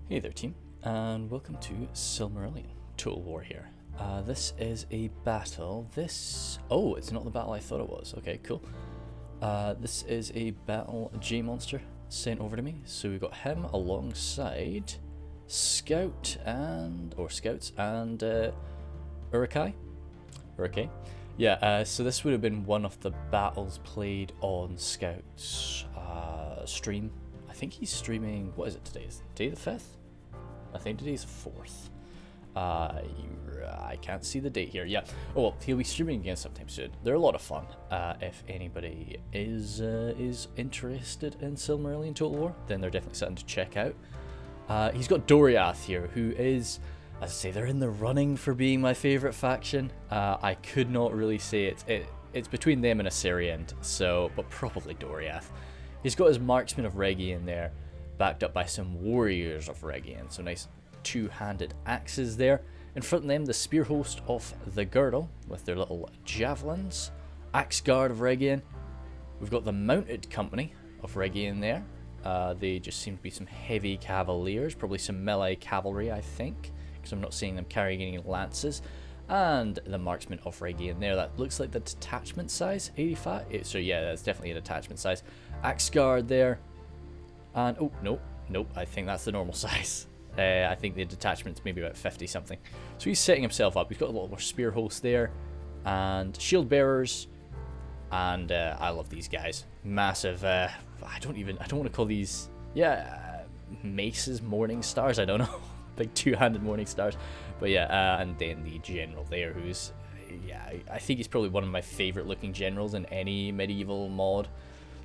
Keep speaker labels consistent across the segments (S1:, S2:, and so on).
S1: Hey there team, and welcome to Silmarillion. Total War here. This is a battle. Oh, it's not the battle I thought it was. Okay, cool. This is a battle JMonster sent over to me. So we've got him alongside Scouts and Urukai. Yeah, so this would have been one of the battles played on Scouts stream. I think he's streaming, what is it today? Is it day the 5th? I think today's 4th. I can't see the date here. Yeah. Oh, well, he'll be streaming again sometime soon. They're a lot of fun. If anybody is interested in Silmarillion Total War, then they're definitely something to check out. He's got Doriath here, who is, as I say, they're in the running for being my favorite faction. I could not really say it's between them and Assyrian, but probably Doriath. He's got his Marksman of Regian there, backed up by some Warriors of Regian. So nice two-handed axes there. In front of them, the Spear Host of the Girdle with their little javelins. Axe Guard of Regian. We've got the Mounted Company of Regian there. They just seem to be some heavy cavaliers, probably some melee cavalry, I think, because I'm not seeing them carrying any lances. And the Marksman of Regian there. That looks like the detachment size, 85. So yeah, that's definitely a detachment size. Axe Guard there. And, oh, nope, I think that's the normal size. I think the detachment's maybe about 50 something. So he's setting himself up. He's got a little more Spear Host there. And Shield Bearers. And I love these guys. Massive, I don't want to call these, maces, Morning Stars, I don't know. Like two-handed Morning Stars. But yeah, and then the General there, who's, I think he's probably one of my favorite looking generals in any medieval mod.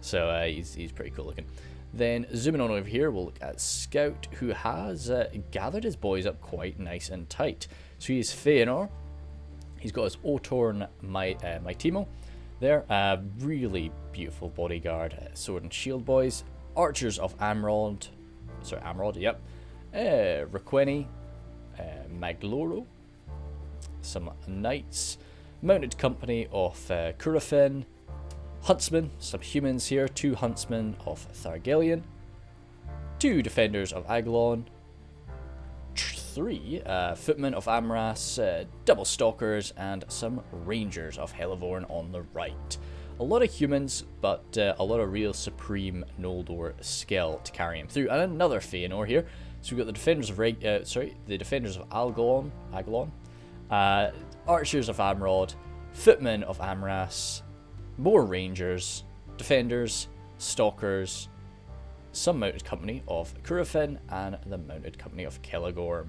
S1: So he's pretty cool looking. Then zooming on over here, we'll look at Scout, who has gathered his boys up quite nice and tight. So he's Feanor. He's got his Otorn Maitimo there. Really beautiful bodyguard, sword and shield boys. Archers of Amrod, yep. Requeni, Magloro. Some knights. Mounted Company of Curafin. Huntsmen, some humans here, 2 huntsmen of Thargelion, 2 defenders of Aglon, 3 footmen of Amras, double stalkers, and some rangers of Hellevorn on the right. A lot of humans, but a lot of real supreme Noldor skill to carry him through. And another Feanor here. So we've got the defenders of the defenders of Aglon, archers of Amrod, footmen of Amras. More rangers, defenders, stalkers, some mounted company of Curafin, and the mounted company of Kelagorm.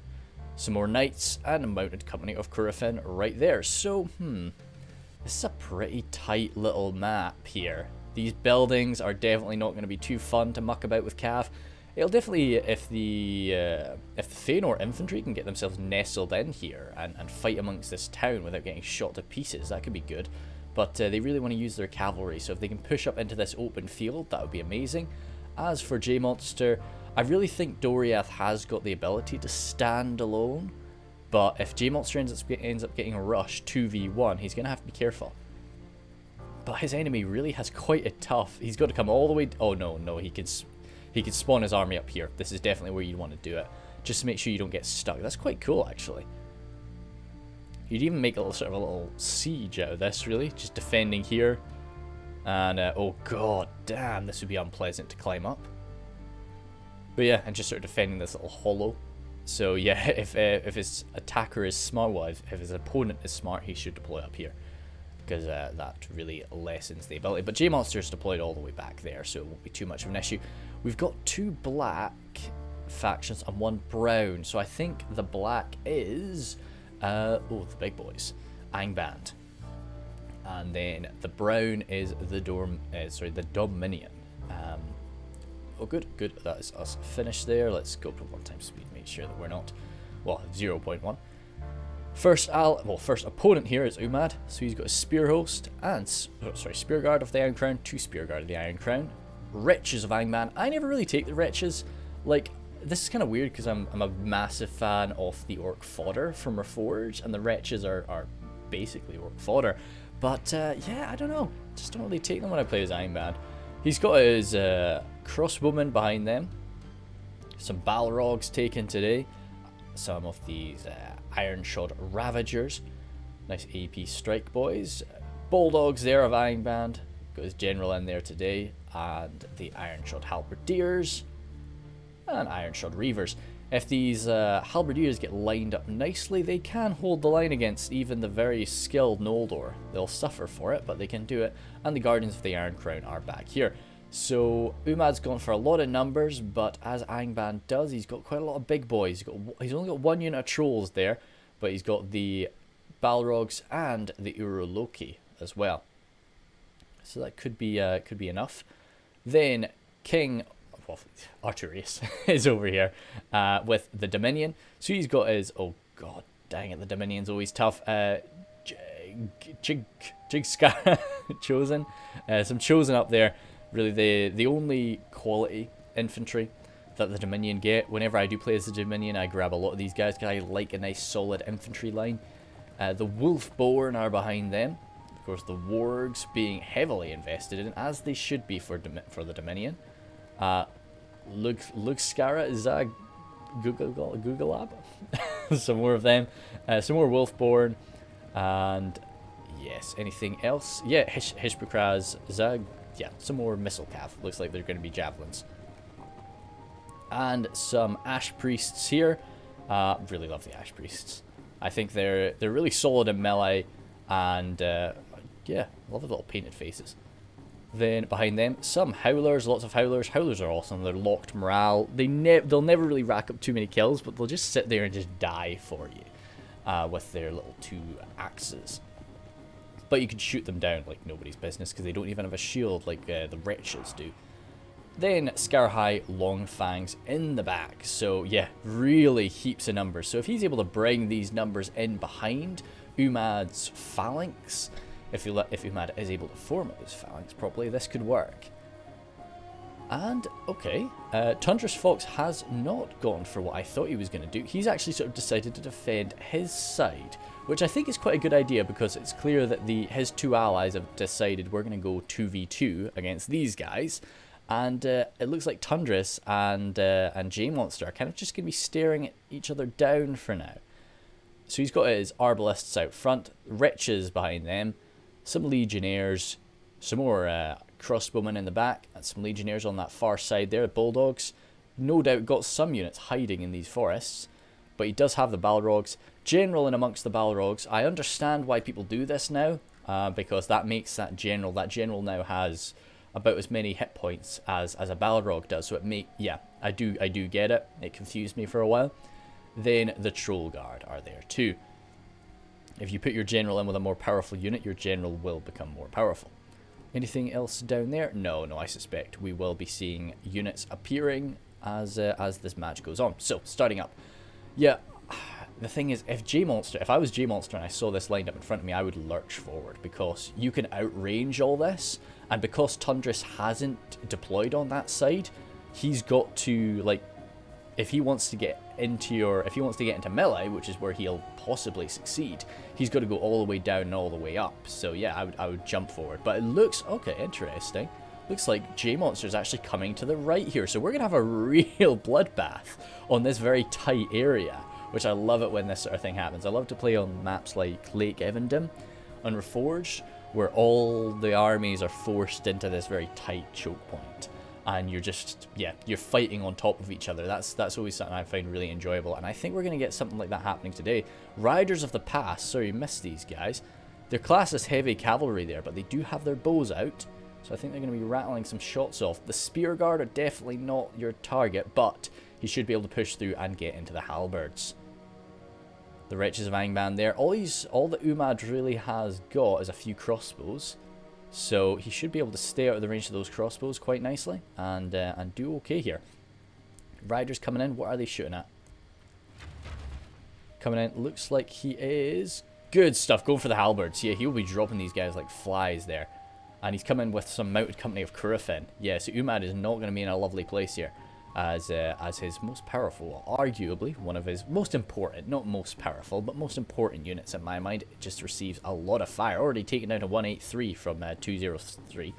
S1: Some more knights and a mounted company of Curafin right there. So, this is a pretty tight little map here. These buildings are definitely not going to be too fun to muck about with Cav. It'll definitely, if the Feanor infantry can get themselves nestled in here and fight amongst this town without getting shot to pieces, that could be good. But they really want to use their cavalry, so if they can push up into this open field, that would be amazing. As for JMonster, I really think Doriath has got the ability to stand alone, but if JMonster ends up getting rushed 2v1, he's going to have to be careful. But his enemy really has quite a tough... He's got to come all the way... Oh, no, he could spawn his army up here. This is definitely where you'd want to do it, just to make sure you don't get stuck. That's quite cool, actually. You'd even make a little siege out of this, really. Just defending here. And, oh god damn, this would be unpleasant to climb up. But yeah, and just sort of defending this little hollow. So yeah, if his attacker is smart, well, if his opponent is smart, he should deploy up here. Because that really lessens the ability. But JMonster is deployed all the way back there, so it won't be too much of an issue. We've got 2 black factions and 1 brown. So I think the black is... the big boys, Angband, and then the brown is the Dominion. Oh, good. That is us finished there. Let's go to 1 times speed. Make sure that we're not 0.1. First opponent here is Umad. So he's got a Spear Host and Spear Guard of the Iron Crown, 2 Spear Guard of the Iron Crown, Wretches of Angband. I never really take the Wretches. Like, this is kind of weird because I'm a massive fan of the Orc fodder from Reforged, and the Wretches are basically Orc fodder. But yeah, I don't know. Just don't really take them when I play as Angband. He's got his crossbowmen behind them. Some Balrogs taken today. Some of these Ironshod Ravagers. Nice AP strike boys. Bulldogs there of Angband. Got his general in there today. And the Ironshod Halberdiers. And Ironshod Reavers. If these Halberdiers get lined up nicely, they can hold the line against even the very skilled Noldor. They'll suffer for it, but they can do it. And the Guardians of the Iron Crown are back here. So Umad's gone for a lot of numbers, but as Angband does, he's got quite a lot of big boys. He's only got one unit of trolls there, but he's got the Balrogs and the Uroloki as well. So that could be enough. Then King Arturius is over here with the Dominion. So he's got his, oh god dang it, the Dominion's always tough. Jigscar Chosen. Some Chosen up there. Really the only quality infantry that the Dominion get. Whenever I do play as the Dominion, I grab a lot of these guys because I like a nice solid infantry line. The Wolfborn are behind them. Of course, the Wargs being heavily invested in, as they should be for the Dominion. Luxcara Zag Google Lab. Some more of them. Some more Wolfborn. And yes, anything else? Yeah, Hishbukraz Zag. Yeah, some more missile cav. Looks like they're going to be javelins. And some Ash Priests here. Really love the Ash Priests. I think they're really solid in melee. And yeah, love the little painted faces. Then behind them, some Howlers, lots of Howlers. Howlers are awesome. They're locked morale. They'll never really rack up too many kills, but they'll just sit there and just die for you with their little 2 axes. But you can shoot them down like nobody's business because they don't even have a shield like the Wretches do. Then Scarhigh Longfangs in the back. So yeah, really heaps of numbers. So if he's able to bring these numbers in behind Umad's phalanx, if Umad is able to form his phalanx properly, this could work. And, okay, Tundrous Fox has not gone for what I thought he was going to do. He's actually sort of decided to defend his side, which I think is quite a good idea because it's clear that his 2 allies have decided we're going to go 2v2 against these guys. And it looks like Tundrous and JMonster are kind of just going to be staring at each other down for now. So he's got his Arbalists out front, Wretches behind them, some Legionnaires, some more crossbowmen in the back, and some Legionnaires on that far side there, Bulldogs. No doubt got some units hiding in these forests, but he does have the Balrogs. General in amongst the Balrogs. I understand why people do this now, because that makes that general now has about as many hit points as a Balrog does. So yeah, I do get it. It confused me for a while. Then the Troll Guard are there too. If you put your general in with a more powerful unit, your general will become more powerful. Anything else down there? No, I suspect we will be seeing units appearing as this match goes on. So, starting up. Yeah, the thing is, if I was JMonster and I saw this lined up in front of me, I would lurch forward because you can outrange all this, and because Tundrous hasn't deployed on that side, he's got to, like, if he wants to get into melee, which is where he'll possibly succeed, he's got to go all the way down and all the way up. So yeah, I would jump forward. But it looks, okay, interesting. Looks like JMonster is actually coming to the right here. So we're going to have a real bloodbath on this very tight area, which I love it when this sort of thing happens. I love to play on maps like Lake Evandem on Reforged, where all the armies are forced into this very tight choke point. And you're just, yeah, you're fighting on top of each other. That's always something I find really enjoyable. And I think we're going to get something like that happening today. Riders of the Past, sorry, you missed these guys. Their class is heavy cavalry there, but they do have their bows out. So I think they're going to be rattling some shots off. The Spear Guard are definitely not your target, but he should be able to push through and get into the halberds. The Wretches of Angband there. All that Umad really has got is a few crossbows. So he should be able to stay out of the range of those crossbows quite nicely and do okay here. Riders coming in. What are they shooting at? Coming in. Looks like he is... Good stuff. Going for the halberds. Yeah, he'll be dropping these guys like flies there. And he's coming with some mounted company of Currafin. Yeah, so Umad is not going to be in a lovely place here. As his most powerful, arguably one of his most important, not most powerful, but most important units in my mind, it just receives a lot of fire. Already taken down to 183 from 203.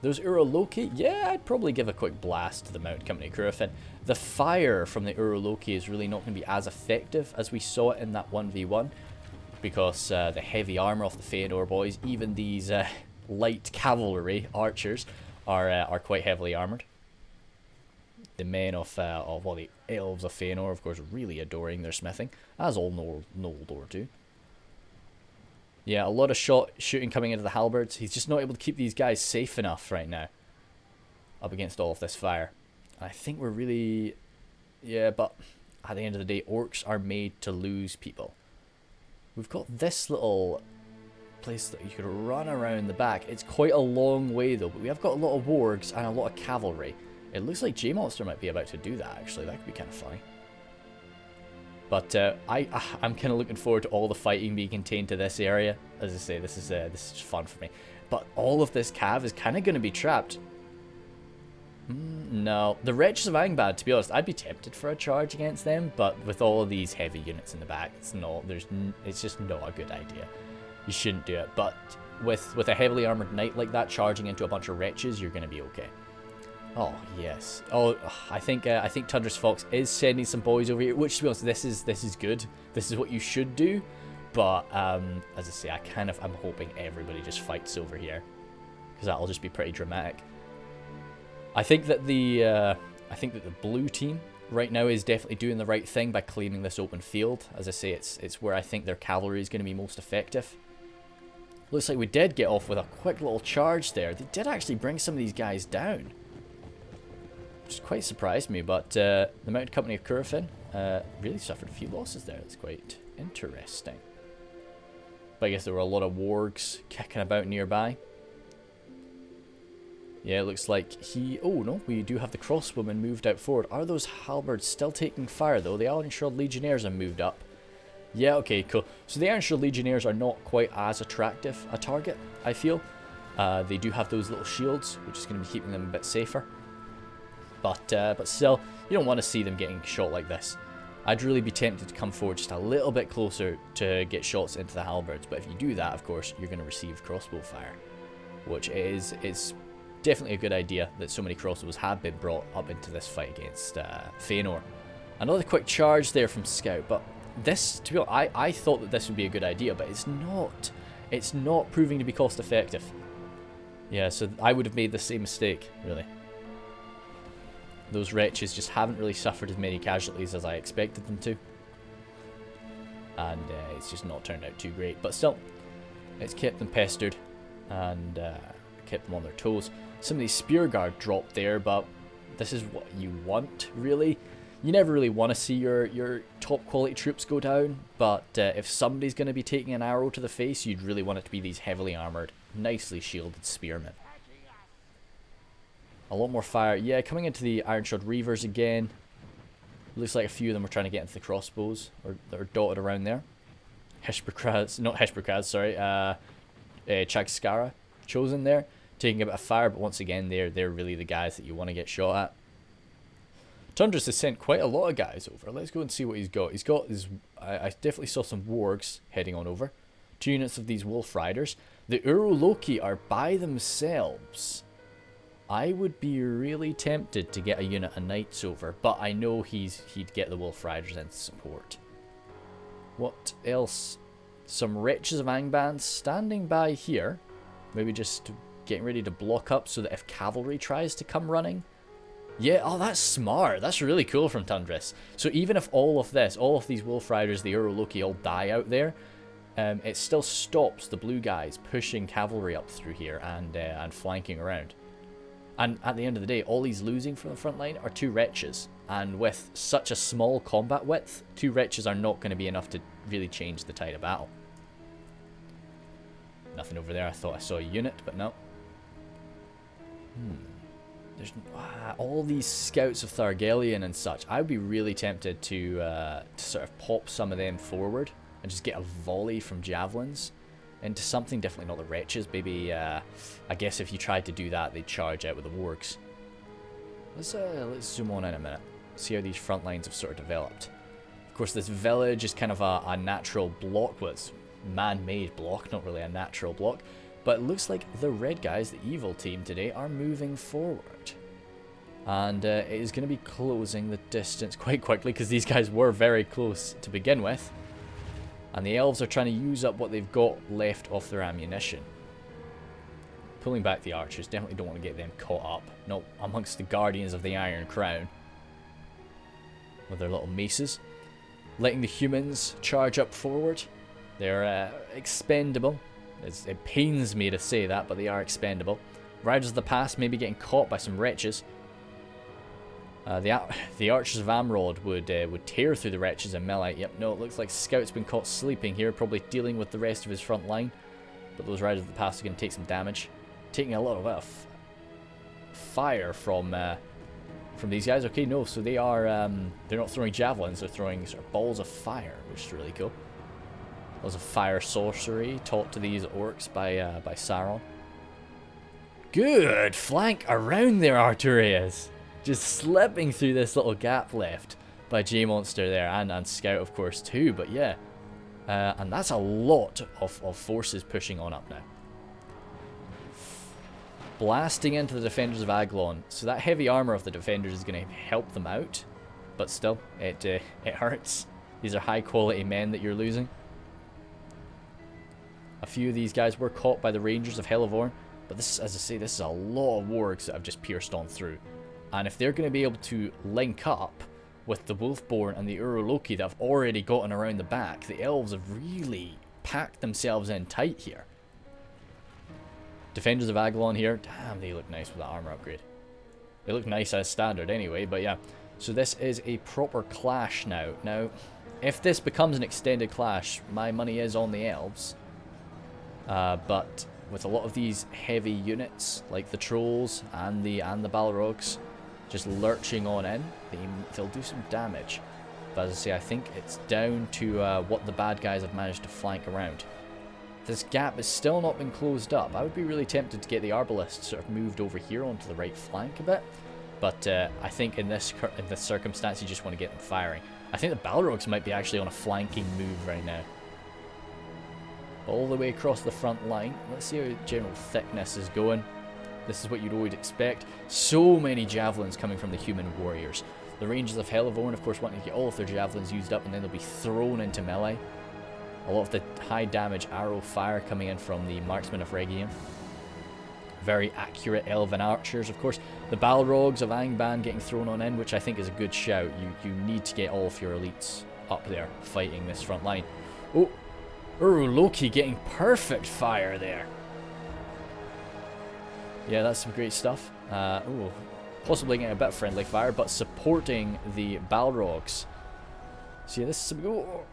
S1: Those Uroloki, yeah, I'd probably give a quick blast to the Mounted Company of Curufin. The fire from the Uroloki is really not going to be as effective as we saw it in that 1v1, because the heavy armor of the Feanor boys, even these light cavalry archers, are quite heavily armored. The men of well, the Elves of Feanor, of course, really adoring their smithing, as all Noldor do. Yeah, a lot of shooting coming into the halberds. He's just not able to keep these guys safe enough right now, up against all of this fire. I think we're really... Yeah, but at the end of the day, orcs are made to lose people. We've got this little place that you could run around the back. It's quite a long way though, but we have got a lot of wargs and a lot of cavalry. It looks like JMonster might be about to do that, actually. That could be kind of funny. But I'm kind of looking forward to all the fighting being contained to this area. As I say, this is just fun for me. But all of this cav is kind of going to be trapped. No, the Wretches of Angband, to be honest, I'd be tempted for a charge against them, but with all of these heavy units in the back, it's just not a good idea. You shouldn't do it. But with a heavily armored knight like that charging into a bunch of wretches, you're going to be okay. Oh yes. Oh, I think Tundra's Fox is sending some boys over here, which, to be honest, this is good. This is what you should do. But as I say, I'm hoping everybody just fights over here, because that'll just be pretty dramatic. I think that the blue team right now is definitely doing the right thing by claiming this open field. As I say, it's where I think their cavalry is going to be most effective. Looks like we did get off with a quick little charge there. They did actually bring some of these guys down, which quite surprised me. But the Mounted Company of Curufin really suffered a few losses there. It's quite interesting. But I guess there were a lot of wargs kicking about nearby. Yeah, it looks like oh no, we do have the crossbowmen moved out forward. Are those halberds still taking fire though? The Ironshroud Legionnaires have moved up. Yeah, okay, cool. So the Ironshroud Legionnaires are not quite as attractive a target, I feel. They do have those little shields, which is going to be keeping them a bit safer. But still, you don't want to see them getting shot like this. I'd really be tempted to come forward just a little bit closer to get shots into the halberds. But if you do that, of course, you're going to receive crossbow fire, which is definitely a good idea that so many crossbows have been brought up into this fight against Feanor. Another quick charge there from Scout, but this, to be honest, I thought that this would be a good idea, but it's not. It's not proving to be cost effective. Yeah, so I would have made the same mistake, really. Those wretches just haven't really suffered as many casualties as I expected them to. And it's just not turned out too great. But still, it's kept them pestered and kept them on their toes. Some of these spear guard dropped there, but this is what you want, really. You never really want to see your top quality troops go down, but if somebody's going to be taking an arrow to the face, you'd really want it to be these heavily armored, nicely shielded spearmen. A lot more fire. Yeah, coming into the Ironshroud Reavers again. Looks like a few of them are trying to get into the crossbows, or they're dotted around there. Not Heshbrekaz, sorry. Chagskara chosen there, taking a bit of fire, but once again, they're really the guys that you want to get shot at. Tundras has sent quite a lot of guys over. Let's go and see what he's got. He's got his... I definitely saw some wargs heading on over. 2 units of these wolf riders. The Uroloki are by themselves. I would be really tempted to get a unit of knights over, but I know he'd get the wolf riders in support. What else? Some Wretches of Angband standing by here. Maybe just getting ready to block up so that if cavalry tries to come running. Yeah, oh, that's smart. That's really cool from Tundris. So even if all of these wolf riders, the Uroloki, all die out there, it still stops the blue guys pushing cavalry up through here and flanking around. And at the end of the day, all he's losing from the front line are 2 wretches. And with such a small combat width, 2 wretches are not going to be enough to really change the tide of battle. Nothing over there. I thought I saw a unit, but no. There's all these scouts of Thargelion and such. I would be really tempted to sort of pop some of them forward and just get a volley from javelins into something. Definitely not the wretches. Maybe, I guess if you tried to do that, they'd charge out with the wargs. Let's zoom on in a minute. See how these front lines have sort of developed. Of course, this village is kind of a natural block. Well, it's man-made block, not really a natural block. But it looks like the red guys, the evil team today, are moving forward. And it is going to be closing the distance quite quickly, because these guys were very close to begin with. And the elves are trying to use up what they've got left of their ammunition. Pulling back the archers, definitely don't want to get them caught up. Not amongst the guardians of the Iron Crown. With their little maces. Letting the humans charge up forward. They're expendable. It pains me to say that, but they are expendable. Riders of the Past maybe getting caught by some wretches. The Archers of Amrod would tear through the wretches in melee. Yep, no, it looks like Scout's been caught sleeping here, probably dealing with the rest of his front line. But those Riders of the Past are going to take some damage. Taking a lot of fire from these guys. Okay, no, so they are they're not throwing javelins, they're throwing sort of balls of fire, which is really cool. Balls of fire sorcery taught to these orcs by Sauron. Good flank around there, Arturias. Just slipping through this little gap left by JMonster there, and Scout of course too. But yeah, and that's a lot of forces pushing on up now. Blasting into the defenders of Aglon. So that heavy armor of the defenders is going to help them out, but still, it hurts. These are high quality men that you're losing. A few of these guys were caught by the Rangers of Hellevorn, but this, as I say, this is a lot of wargs that have just pierced on through. And if they're going to be able to link up with the Wolfborn and the Uroloki that have already gotten around the back, the elves have really packed themselves in tight here. Defenders of Aglon here. Damn, they look nice with that armor upgrade. They look nice as standard anyway, but yeah. So this is a proper clash now. Now, if this becomes an extended clash, my money is on the elves. But with a lot of these heavy units, like the trolls and the Balrogs, just lurching on in, they'll do some damage. But as I say, I think it's down to what the bad guys have managed to flank around. This gap has still not been closed up. I would be really tempted to get the Arbalists sort of moved over here onto the right flank a bit. But I think in this circumstance, you just want to get them firing. I think the Balrogs might be actually on a flanking move right now. All the way across the front line. Let's see how general thickness is going. This is what you'd always expect. So many javelins coming from the human warriors. The Rangers of Hellevorn, of course, wanting to get all of their javelins used up, and then they'll be thrown into melee. A lot of the high damage arrow fire coming in from the Marksmen of Rhegium. Very accurate elven archers, of course. The Balrogs of Angband getting thrown on in, which I think is a good shout. You need to get all of your elites up there fighting this front line. Oh, Uroloki getting perfect fire there. Yeah, that's some great stuff. Possibly getting a bit of friendly fire, but supporting the Balrogs. So yeah, this is some... Oh,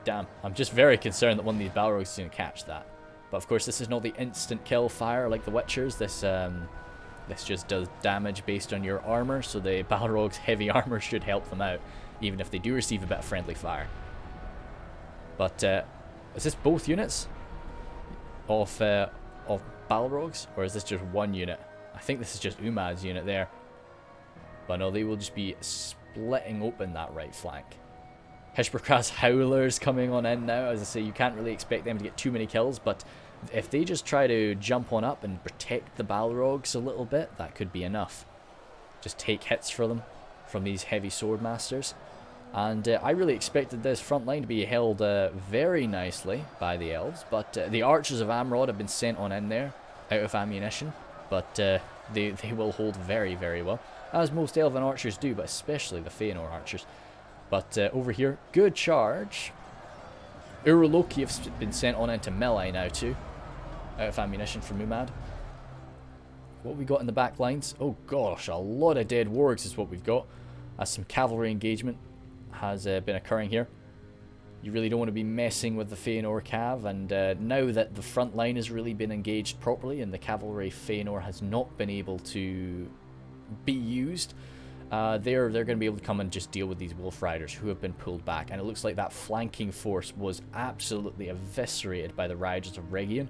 S1: damn. I'm just very concerned that one of these Balrogs is going to catch that. But of course, this is not the instant kill fire like the Witchers. This just does damage based on your armor, so the Balrogs' heavy armor should help them out, even if they do receive a bit of friendly fire. But is this both units of Balrogs, or is this just one unit? I think this is just Umad's unit there. But no, they will just be splitting open that right flank. Hishberkrah's Howlers coming on in now. As I say, you can't really expect them to get too many kills, but if they just try to jump on up and protect the Balrogs a little bit, that could be enough. Just take hits for them from these heavy sword masters. And I really expected this front line to be held very nicely by the elves, but the Archers of Amrod have been sent on in there out of ammunition, but they will hold very, very well, as most elven archers do, but especially the Feanor archers. But over here, good charge. Uroloki have been sent on into melee now too, out of ammunition from Umad. What we got in the back lines? Oh gosh, a lot of dead wargs is what we've got, as some cavalry engagement has been occurring here. You really don't want to be messing with the Feanor Cav, and now that the front line has really been engaged properly and the cavalry Feanor has not been able to be used, they're going to be able to come and just deal with these Wolf Riders who have been pulled back, and it looks like that flanking force was absolutely eviscerated by the Riders of Rhegion.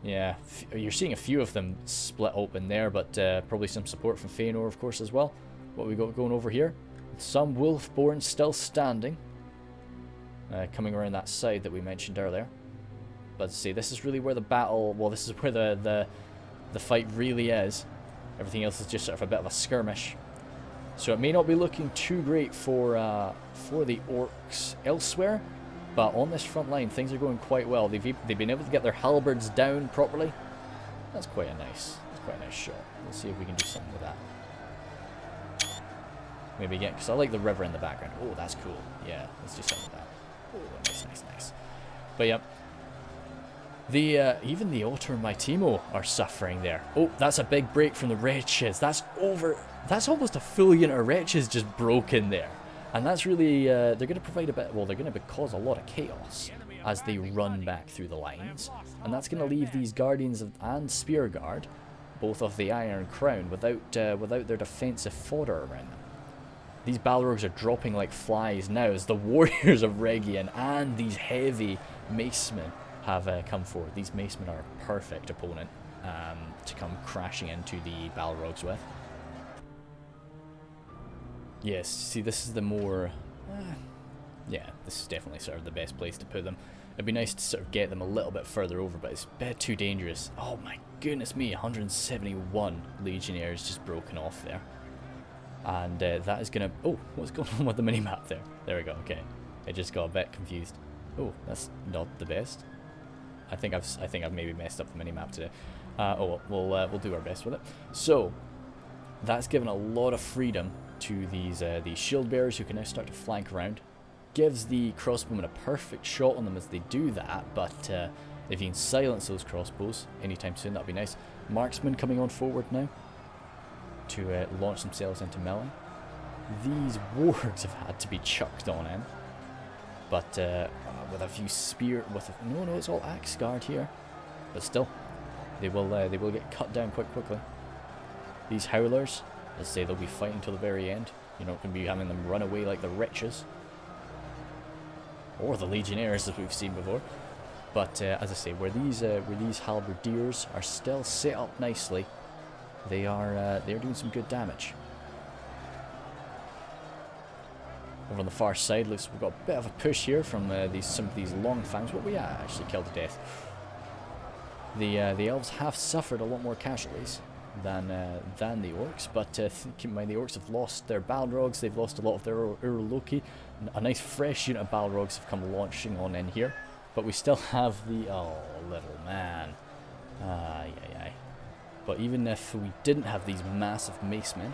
S1: Yeah, you're seeing a few of them split open there, but probably some support from Feanor, of course, as well. What we got going over here? Some Wolfborn still standing, coming around that side that we mentioned earlier. But see, this is really where the battle, well, this is where the fight really is. Everything else is just sort of a bit of a skirmish. So it may not be looking too great for the orcs elsewhere, but on this front line, things are going quite well. They've been able to get their halberds down properly. That's quite a nice shot. Let's see if we can do something with that. Maybe again, because I like the river in the background. Oh, that's cool. Yeah, let's do something with that. Oh, nice. But yeah, even the Otter and my Teemo are suffering there. Oh, that's a big break from the wretches. That's almost a full unit of wretches just broken there. And that's really, they're going to provide a bit, well, they're going to cause a lot of chaos as they run back through the lines. And that's going to leave these Guardians and Spear Guard, both of the Iron Crown, without their defensive fodder around them. These Balrogs are dropping like flies now as the Warriors of Region and these heavy Macemen have come forward. These Macemen are a perfect opponent to come crashing into the Balrogs with. Yes, see, this is the more... yeah, this is definitely sort of the best place to put them. It'd be nice to sort of get them a little bit further over, but it's a bit too dangerous. Oh my goodness me, 171 Legionnaires just broken off there. And that is going to... Oh, what's going on with the minimap there? There we go, okay. I just got a bit confused. Oh, that's not the best. I think I've maybe messed up the minimap today. Oh well, we'll do our best with it. So, that's given a lot of freedom to these shield bearers who can now start to flank around. Gives the crossbowmen a perfect shot on them as they do that, but if you can silence those crossbows anytime soon, that'd be nice. Marksmen coming on forward now to launch themselves into melee. These wargs have had to be chucked on in, but with a few no, it's all axe guard here, but still, they will get cut down quite quickly. These howlers, as I say, they'll be fighting till the very end. You're not going to be having them run away like the wretches, or the legionnaires as we've seen before. But as I say, where these halberdiers are still set up nicely, they're doing some good damage. Over on the far side, looks we've got a bit of a push here from some of these long fangs. What we actually killed to death. The elves have suffered a lot more casualties than the orcs, but keep in mind the orcs have lost their Balrogs. They've lost a lot of their Urloki. A nice fresh unit of Balrogs have come launching on in here, but we still have the little man. But even if we didn't have these massive macemen,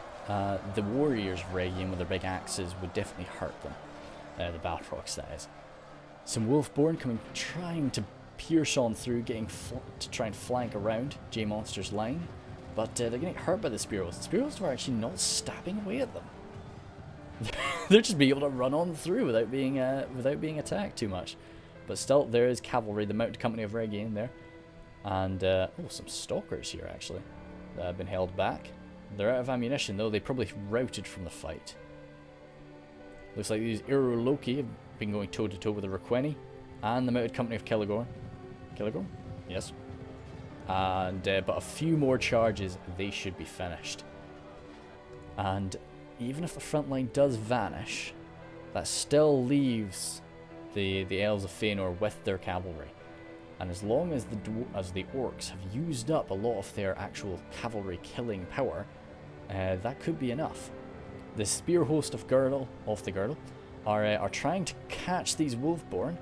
S1: the warriors of Region with their big axes would definitely hurt them. The Balrogs, that is. Some Wolfborn trying to pierce on through, to try and flank around JMonster's line, but they're getting hurt by the Spearhosts. The Spearhosts are actually not stabbing away at them. They're just being able to run on through without being attacked too much. But still, there is cavalry, the Mounted Company of Region there. And, some stalkers here, actually, that have been held back. They're out of ammunition, though. They probably routed from the fight. Looks like these Urloki have been going toe-to-toe with the Requeni and the Mounted Company of Killigorn. Killigorn? Yes. And, but a few more charges, they should be finished. And even if the front line does vanish, that still leaves the Elves of Feanor with their cavalry. And as long as the orcs have used up a lot of their actual cavalry killing power, that could be enough. The spear host of the Girdle, are trying to catch these Wolfborn.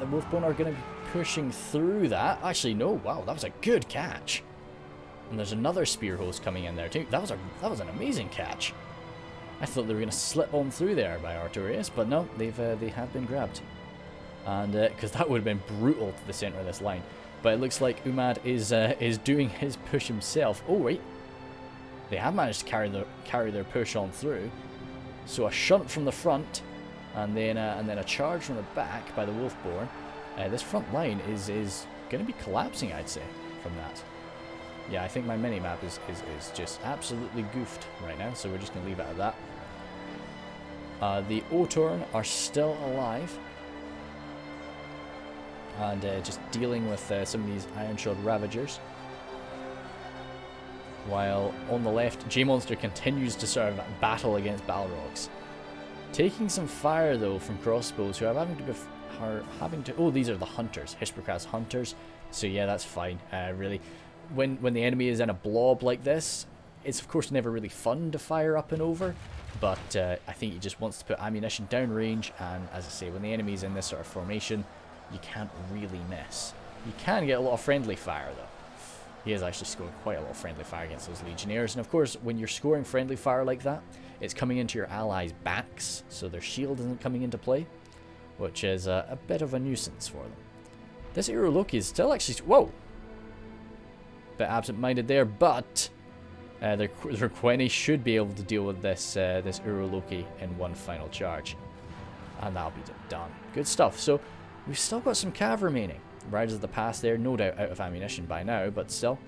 S1: The Wolfborn are going to be pushing through that. Actually, no, wow, that was a good catch. And there's another spear host coming in there too. That was an amazing catch. I thought they were going to slip on through there by Artorias, but no, they have been grabbed. And because that would have been brutal to the center of this line, but it looks like Umad is doing his push himself. Oh wait, they have managed to carry their push on through. So a shunt from the front, and then a charge from the back by the Wolfborn. This front line is going to be collapsing, I'd say, from that. Yeah, I think my mini-map is just absolutely goofed right now, so we're just going to leave it at that. The Otorn are still alive, and just dealing with some of these Ironshod Ravagers. While on the left, JMonster continues to sort of battle against Balrogs. Taking some fire, though, from crossbows, who have having to... Oh, these are the hunters. Hishperkrat's hunters. So yeah, that's fine, really. When the enemy is in a blob like this, it's of course never really fun to fire up and over, but I think he just wants to put ammunition down range, and as I say, when the enemy's in this sort of formation, you can't really miss. You can get a lot of friendly fire though. He has actually scored quite a lot of friendly fire against those Legionnaires, and of course when you're scoring friendly fire like that, it's coming into your allies' backs, so their shield isn't coming into play, which is a bit of a nuisance for them. This Uroloki is still actually... Whoa! Bit absent-minded there, but their Quenny should be able to deal with this this Uroloki in one final charge. And that'll be done. Good stuff. So, we've still got some cav remaining. Riders of the Past there, no doubt out of ammunition by now, but still.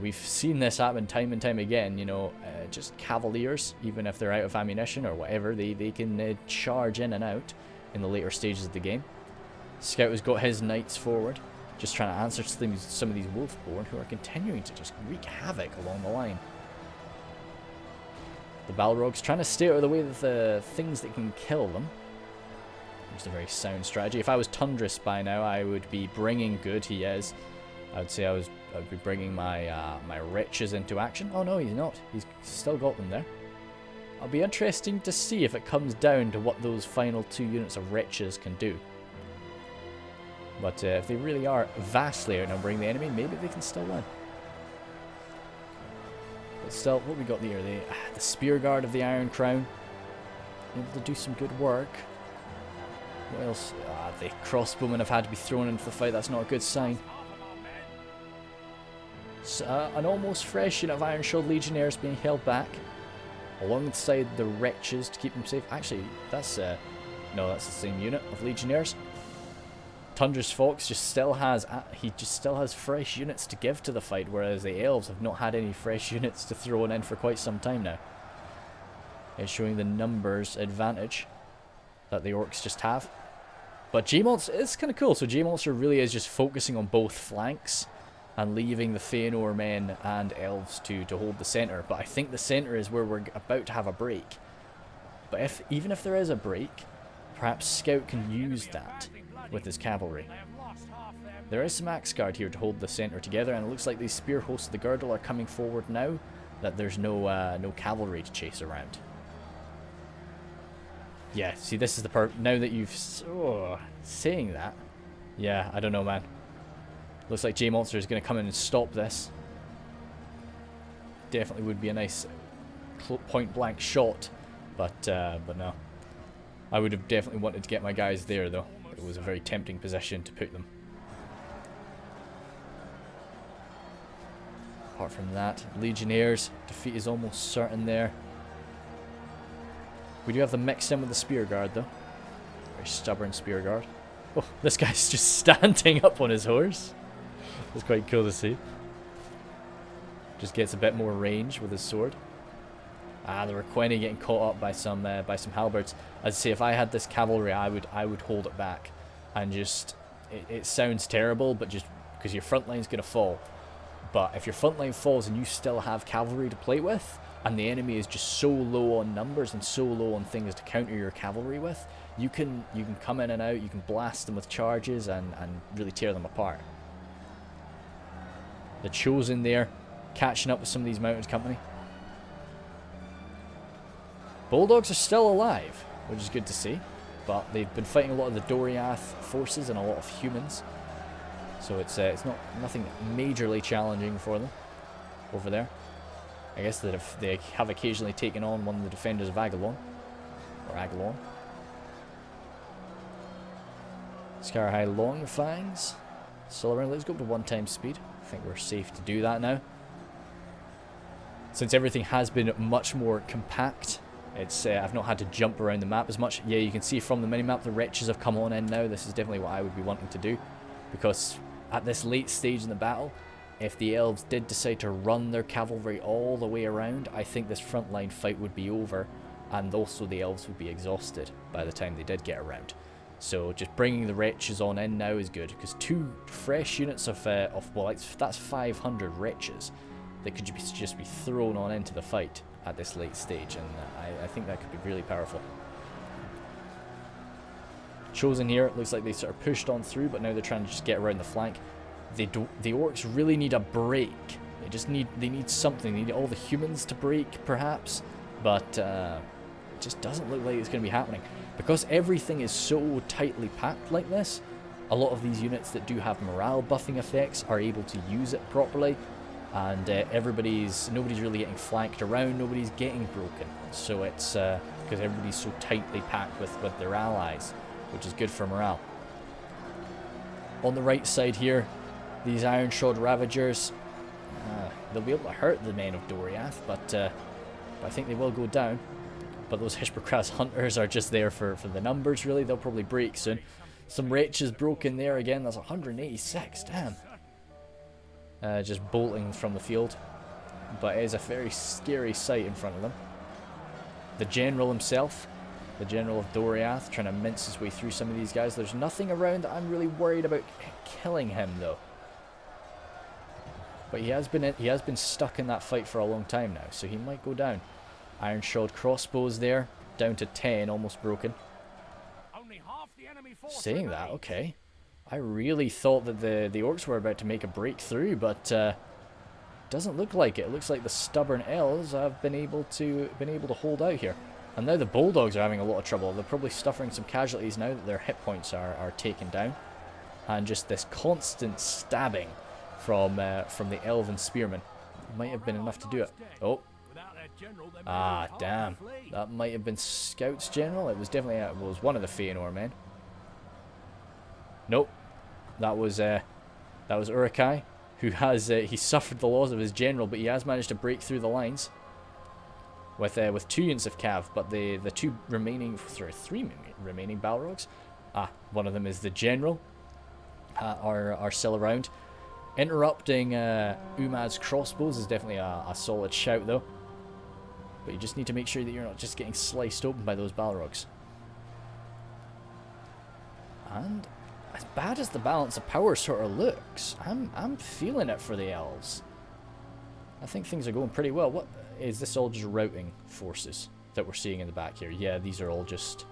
S1: We've seen this happen time and time again, you know, just Cavaliers, even if they're out of ammunition or whatever, they can charge in and out in the later stages of the game. Scout has got his knights forward, just trying to answer some of these Wolfborn who are continuing to just wreak havoc along the line. The Balrogs trying to stay out of the way of the things that can kill them. It's a very sound strategy. If I was Tundris by now, I would be bringing good. He is. I would say I'd be bringing my my riches into action. Oh no, he's not. He's still got them there. It'll be interesting to see if it comes down to what those final 2 units of riches can do. But if they really are vastly outnumbering the enemy, maybe they can still win. But still, what we got here? The Spear Guard of the Iron Crown. Able to do some good work. What else? The crossbowmen have had to be thrown into the fight. That's not a good sign. So, an almost fresh unit of Iron Shield Legionnaires being held back. Alongside the Wretches to keep them safe. Actually, that's... no, that's the same unit of Legionnaires. Tundris Fox just still has fresh units to give to the fight, whereas the Elves have not had any fresh units to throw in for quite some time now. It's showing the numbers advantage that the Orcs just have. But JMonster is kind of cool, so JMonster really is just focusing on both flanks and leaving the Feanor men and Elves to hold the centre. But I think the centre is where we're about to have a break. But even if there is a break, perhaps Scout can use that with his cavalry. There is some Axe Guard here to hold the centre together, and it looks like these spear hosts of the Girdle are coming forward now that there's no cavalry to chase around. Yeah, see, this is the part now that you've saying that. Yeah, I don't know, man. Looks like JMonster is going to come in and stop this. Definitely would be a nice point blank shot, but no. I would have definitely wanted to get my guys there though. It was a very tempting position to put them. Apart from that, Legionnaires, defeat is almost certain there. We do have them mixed in with the Spear Guard though. Very stubborn Spear Guard. Oh, this guy's just standing up on his horse. It's quite cool to see. Just gets a bit more range with his sword. The Requeni getting caught up by some halberds. I'd say if I had this cavalry, I would hold it back, and just it sounds terrible, but just because your front line's gonna fall. But if your front line falls and you still have cavalry to play with, and the enemy is just so low on numbers and so low on things to counter your cavalry with, you can come in and out, you can blast them with charges and really tear them apart. The Chosen there, catching up with some of these mounted company. Bulldogs are still alive, which is good to see, but they've been fighting a lot of the Doriath forces and a lot of humans, so it's nothing majorly challenging for them over there. I guess that if they have occasionally taken on one of the defenders of Agalon, or Agalon. Scarhigh Longfangs, still around. Let's go up to 1x speed. I think we're safe to do that now. Since everything has been much more compact, I've not had to jump around the map as much. Yeah, you can see from the minimap the Wretches have come on in now. This is definitely what I would be wanting to do, because at this late stage in the battle, if the Elves did decide to run their cavalry all the way around, I think this frontline fight would be over, and also the Elves would be exhausted by the time they did get around. So just bringing the Wretches on in now is good, because 2 fresh units of well, that's 500 Wretches that could just be thrown on into the fight at this late stage, and I think that could be really powerful. Chosen here, looks like they sort of pushed on through, but now they're trying to just get around the flank. The orcs really need a break. They need something. They need all the humans to break, perhaps, but it just doesn't look like it's going to be happening. Because everything is so tightly packed like this, a lot of these units that do have morale buffing effects are able to use it properly, and nobody's really getting flanked around, nobody's getting broken. So it's because everybody's so tightly packed with their allies, which is good for morale. On the right side here, these Ironshod Ravagers, they'll be able to hurt the men of Doriath, but I think they will go down. But those Hishperkras Hunters are just there for the numbers, really. They'll probably break soon. Some wretches broken there again. That's 186, damn. Just bolting from the field. But it is a very scary sight in front of them. The general himself, the general of Doriath, trying to mince his way through some of these guys. There's nothing around that I'm really worried about killing him, though. But he has been stuck in that fight for a long time now, so he might go down. Ironshod crossbows there, down to 10, almost broken.
S2: Only half the enemy force
S1: Saying that, okay. I really thought that the orcs were about to make a breakthrough, but doesn't look like it. It looks like the stubborn elves have been able to hold out here. And now the bulldogs are having a lot of trouble. They're probably suffering some casualties now that their hit points are taken down, and just this constant stabbing from the elven spearmen might have been enough to do it. Oh. Ah, damn. That might have been Scout's general. It was definitely one of the Feanor men. Nope. That was Uruk-hai, who has he suffered the loss of his general, but he has managed to break through the lines with 2 units of cav. But the three remaining Balrogs. One of them is the general. Are still around. Interrupting Umad's crossbows is definitely a solid shout, though. But you just need to make sure that you're not just getting sliced open by those Balrogs. And as bad as the balance of power sort of looks, I'm feeling it for the elves. I think things are going pretty well. What is this? All just routing forces that we're seeing in the back here? Yeah, these are all just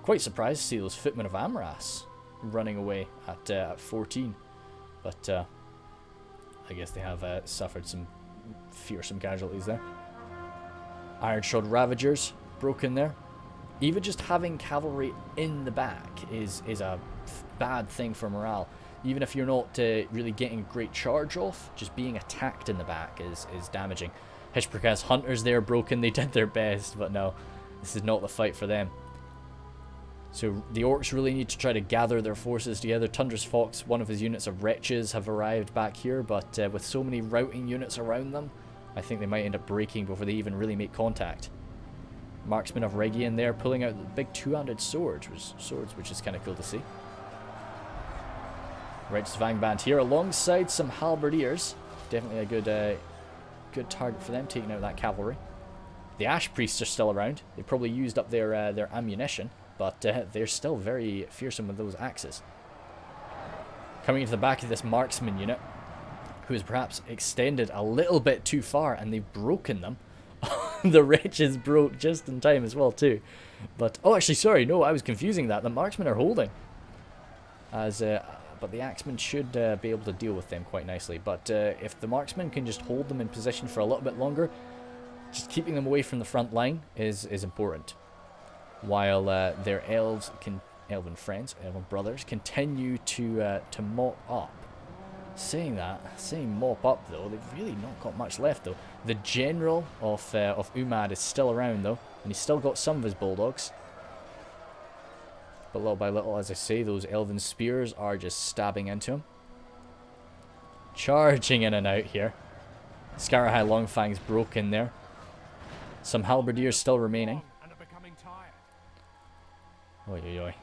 S1: quite surprised to see those footmen of Amras running away at 14. But I guess they have suffered some fearsome casualties there. Ironshod Ravagers broken there. Even just having cavalry in the back is a bad thing for morale. Even if you're not really getting a great charge off, just being attacked in the back is damaging. Hishperkras Hunters there broken. They did their best, but no, this is not the fight for them. So the orcs really need to try to gather their forces together. Tundra's Fox, one of his units of wretches, have arrived back here, but with so many routing units around them, I think they might end up breaking before they even really make contact. Marksman of Regian there, pulling out the big two-handed swords, which is kind of cool to see. Wretches of Angband here, alongside some halberdiers. Definitely a good target for them, taking out that cavalry. The Ash Priests are still around. They probably used up their ammunition, but they're still very fearsome with those axes. Coming into the back of this marksman unit, who has perhaps extended a little bit too far, and they've broken them. The wretches broke just in time as well too. But oh, actually, sorry, no, I was confusing that. The marksmen are holding, but the axemen should be able to deal with them quite nicely. But if the marksmen can just hold them in position for a little bit longer, just keeping them away from the front line is important. While their elven brothers, continue to mop up. Saying mop up though, they've really not got much left though. The general of Umad is still around though, and he's still got some of his bulldogs. But little by little, as I say, those elven spears are just stabbing into him. Charging in and out here. Scarahai Longfang's broken there. Some halberdiers still remaining. Oi, oi, oi.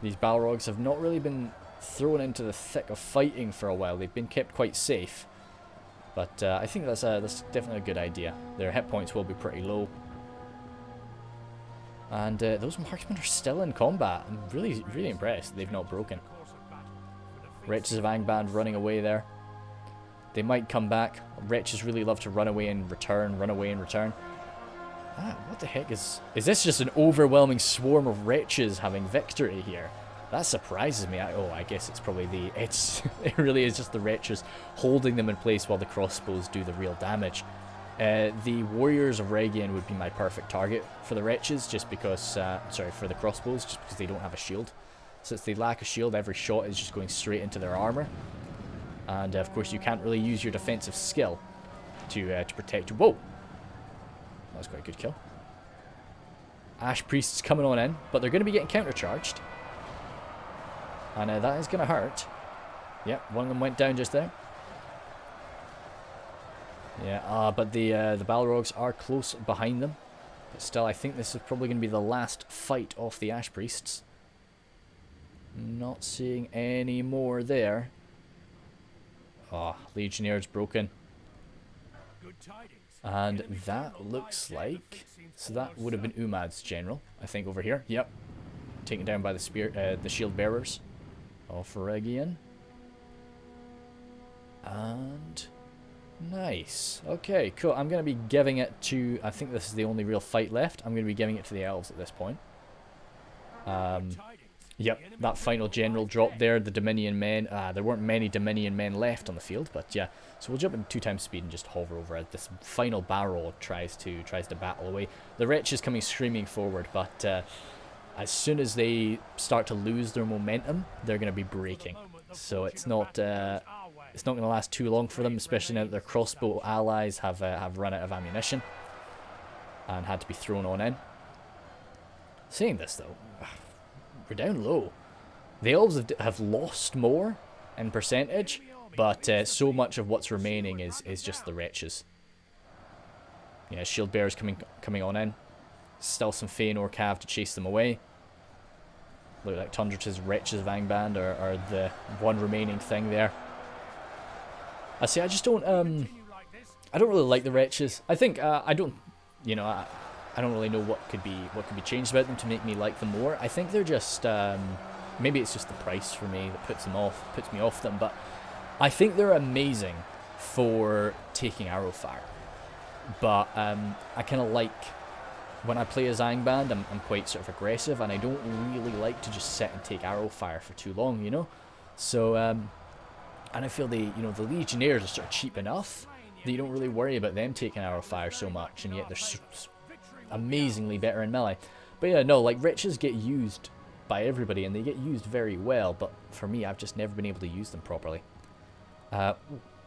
S1: These Balrogs have not really been thrown into the thick of fighting for a while. They've been kept quite safe. But I think that's definitely a good idea. Their hit points will be pretty low. And those marksmen are still in combat. I'm really, really impressed they've not broken. Wretches of Angband running away there. They might come back. Wretches really love to run away and return, run away and return. What the heck is this just an overwhelming swarm of wretches having victory here? That surprises me. I guess it's probably it really is just the wretches holding them in place while the crossbows do the real damage. The warriors of Rhaegion would be my perfect target for the wretches, just because, sorry, for the crossbows, just because they don't have a shield. Since they lack a shield, every shot is just going straight into their armor. And of course you can't really use your defensive skill to protect you. Whoa! That was quite a good kill. Ash Priests coming on in, but they're going to be getting countercharged. And that is going to hurt. Yep, one of them went down just there. Yeah, but the Balrogs are close behind them. But still, I think this is probably going to be the last fight off the Ash Priests. Not seeing any more there. Oh, Legionnaires broken.
S2: Good tidings.
S1: And that looks like... So that would have been Umad's general, I think, over here. Yep. Taken down by the spear, the shield bearers of Rhaegion. And... nice. Okay, cool. I'm going to be giving it to... I think this is the only real fight left. I'm going to be giving it to the Elves at this point. Yep, that final general drop there, the Dominion men. There weren't many Dominion men left on the field, but yeah. So we'll jump in 2x speed and just hover over as this final barrel tries to battle away. The wretch is coming screaming forward, but as soon as they start to lose their momentum, they're going to be breaking. So it's not going to last too long for them, especially now that their crossbow allies have run out of ammunition and had to be thrown on in. Saying this though, we're down low. The Elves have lost more in percentage, but so much of what's remaining is just the wretches. Yeah, shield bearers coming on in. Still some Feanor cav to chase them away. Look like Tundra's wretches of Angband are the one remaining thing there. I see. I just don't. I don't really like the wretches. I think I don't. You know, I don't really know what could be changed about them to make me like them more. I think they're just maybe it's just the price for me that puts me off them. But I think they're amazing for taking arrow fire. But I kind of like when I play as Angband, I'm quite sort of aggressive, and I don't really like to just sit and take arrow fire for too long, you know. So and I feel the Legionnaires are sort of cheap enough that you don't really worry about them taking arrow fire so much, and yet they're amazingly better in melee. But yeah, no, like wretches get used by everybody, and they get used very well, but for me, I've just never been able to use them properly.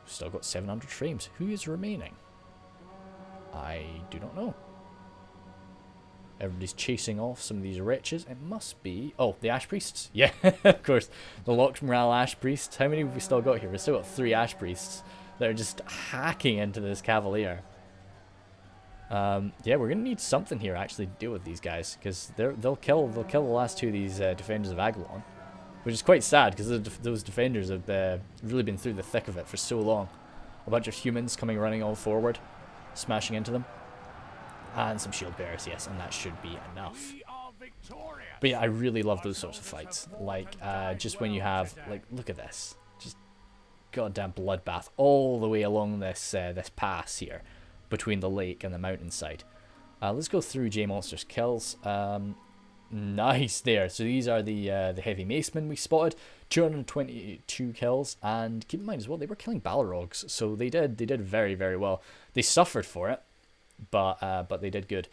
S1: Still got 700 frames. Who is remaining? I do not know. Everybody's chasing off some of these wretches. It must be... oh, the Ash Priests. Yeah, of course. The locked morale Ash Priests. How many have we still got here? We've still got 3 Ash Priests that are just hacking into this Cavalier. Yeah, we're going to need something here actually to deal with these guys, because they'll kill the last 2 of these defenders of Aguilon, which is quite sad, because those defenders have really been through the thick of it for so long. A bunch of humans coming running all forward, smashing into them. And some shield bearers, yes, and that should be enough. But yeah, I really love those sorts of fights. Like, just when you have, like, look at this. Just goddamn bloodbath all the way along this this pass here between the lake and the mountainside. Let's go through JMonster's kills. Nice there. So these are the heavy macemen we spotted. 222 kills, and keep in mind as well, they were killing Balrogs, so they did very, very well. They suffered for it. But they did good.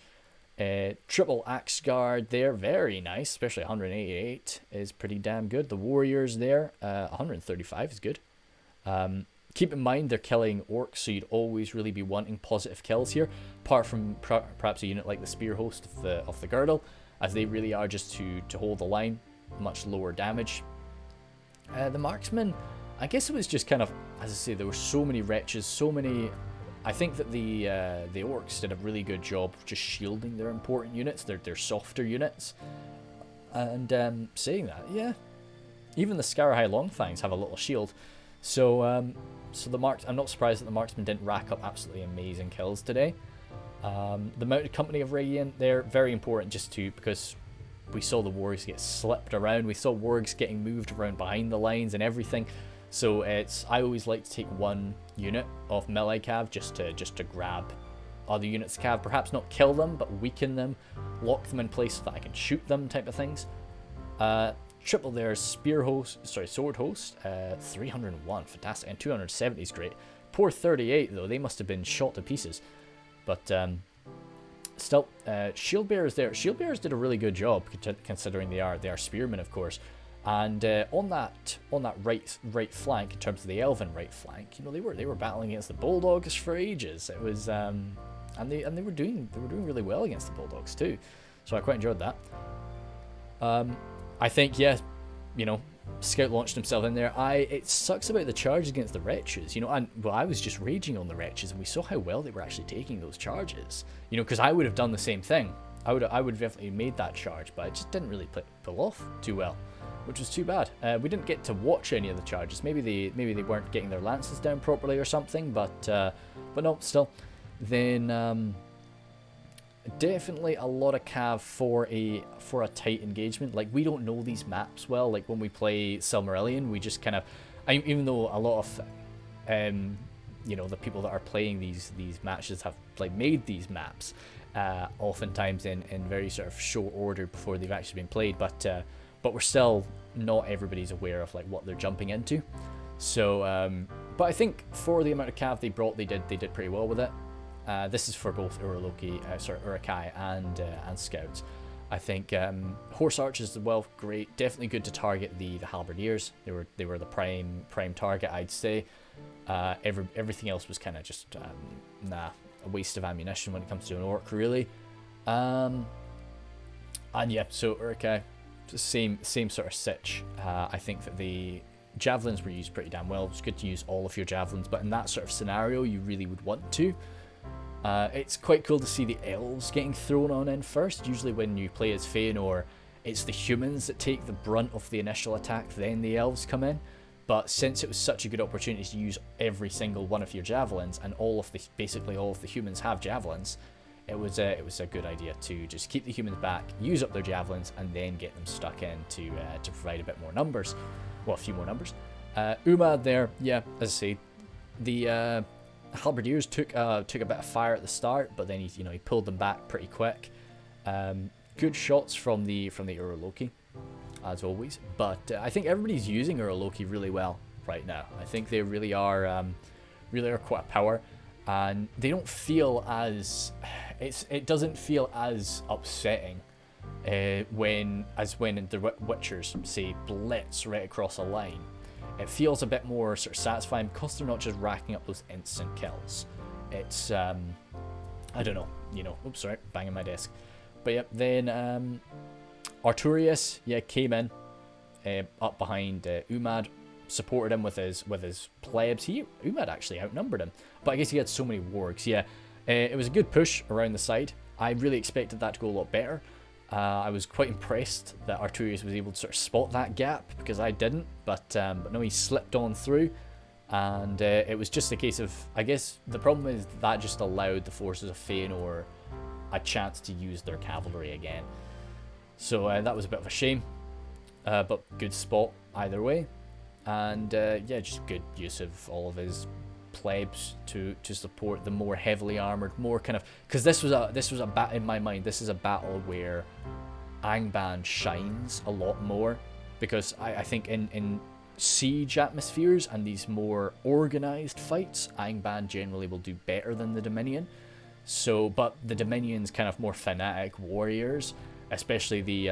S1: Triple Axe Guard there, very nice, especially 188 is pretty damn good. The Warriors there, 135 is good. Keep in mind they're killing Orcs, so you'd always really be wanting positive kills here, apart from perhaps a unit like the Spear Host of the Girdle, as they really are just to hold the line, much lower damage. The Marksmen, I guess it was just kind of, as I say, there were so many wretches, so many... I think that the Orcs did a really good job of just shielding their important units, their softer units. And saying that, yeah, even the Scarahai Longfangs have a little shield. So I'm not surprised that the Marksmen didn't rack up absolutely amazing kills today. The Mounted Company of Rhaegion, they're very important because we saw the wargs get slipped around. We saw wargs getting moved around behind the lines and everything. So I always like to take one unit of melee cav just to grab other units of cav, perhaps not kill them, but weaken them, lock them in place so that I can shoot them type of things. Triple their sword host, 301, fantastic, and 270 is great. Poor 38 though, they must have been shot to pieces. But still, shield bearers there. Shield bearers did a really good job considering they are spearmen, of course. And on that right flank, in terms of the elven right flank, you know, they were battling against the bulldogs for ages. It was and they were doing really well against the bulldogs too. So I quite enjoyed that. I think, yeah, you know, Scout launched himself in there. It sucks about the charges against the wretches, you know, and well, I was just raging on the wretches, and we saw how well they were actually taking those charges, you know, because I would have done the same thing. I would have definitely made that charge, but it just didn't really pull off too well, which was too bad. We didn't get to watch any of the charges. Maybe they weren't getting their lances down properly or something, but no, still. Then definitely a lot of cav for a tight engagement. Like, we don't know these maps well. Like, when we play Silmarillion, we just kind of, even though a lot of you know, the people that are playing these matches have like made these maps oftentimes in very sort of short order before they've actually been played, but we're still, not everybody's aware of like what they're jumping into. So but I think for the amount of cav they brought, they did pretty well with it. This is for both Urukai and Scouts. I think Horse Archers as well, great. Definitely good to target the Halberdiers. They were the prime target, I'd say. Everything else was kind of just a waste of ammunition when it comes to an orc, really. And yeah, so Urukai, same sort of sitch. I think that the javelins were used pretty damn well. It's good to use all of your javelins, but in that sort of scenario, you really would want to. It's quite cool to see the elves getting thrown on in first. Usually when you play as Feanor, it's the humans that take the brunt of the initial attack, then the elves come in. But since it was such a good opportunity to use every single one of your javelins, and basically all of the humans have javelins, it was a good idea to just keep the humans back, use up their javelins, and then get them stuck in to provide a bit more numbers. Well, a few more numbers. Umad there, yeah, as I say, the Halberdiers took a bit of fire at the start, but then he pulled them back pretty quick. Good shots from the Uroloki, as always. But I think everybody's using Uroloki really well right now. I think they really are quite a power, and they don't feel as it doesn't feel as upsetting when the Witchers say blitz right across a line. It feels a bit more sort of satisfying because they're not just racking up those instant kills. It's I don't know, oops, sorry, banging my desk. But yeah, then Arturius, yeah, came in up behind Umad, supported him with his plebs. Umad actually outnumbered him, but I guess he had so many wargs. Yeah, it was a good push around the side. I really expected that to go a lot better. I was quite impressed that Arturius was able to sort of spot that gap, because I didn't, but no, he slipped on through, and it was just a case of, I guess the problem is that just allowed the forces of Feanor a chance to use their cavalry again. So that was a bit of a shame, but good spot either way, and yeah, just good use of all of his plebs to support the more heavily armored, more kind of, because this was a battle in my mind. This is a battle where Angband shines a lot more, because I think in siege atmospheres and these more organized fights, Angband generally will do better than the Dominion. So, but the Dominion's kind of more fanatic warriors, especially the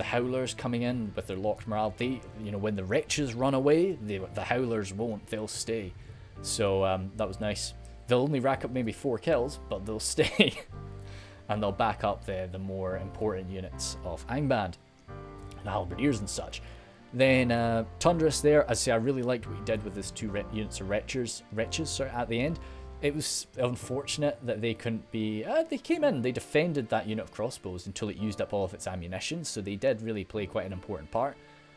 S1: Howlers coming in with their locked morale. They, when the wretches run away, the Howlers won't. They'll stay. So that was nice. They'll only rack up maybe 4 kills, but they'll stay. And they'll back up the more important units of Angband, the Halberdiers and such. Then Tundras there, I say I really liked what he did with his 2 units of wretches at the end. It was unfortunate that they couldn't be... they came in, they defended that unit of crossbows until it used up all of its ammunition, so they did really play quite an important part.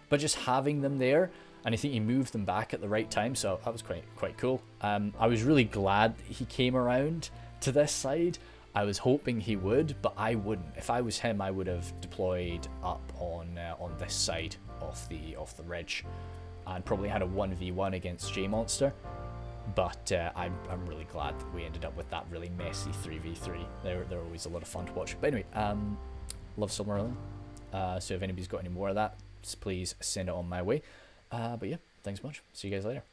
S1: But just having them there, and I think he moved them back at the right time, so that was quite cool. I was really glad he came around to this side. I was hoping he would, but I wouldn't. If I was him, I would have deployed up on this side of the ridge, and probably had a 1v1 against JMonster. But I'm really glad that we ended up with that really messy 3v3. They're always a lot of fun to watch. But anyway, love Silmarillion. So if anybody's got any more of that, please send it on my way. But yeah, thanks much. See you guys later.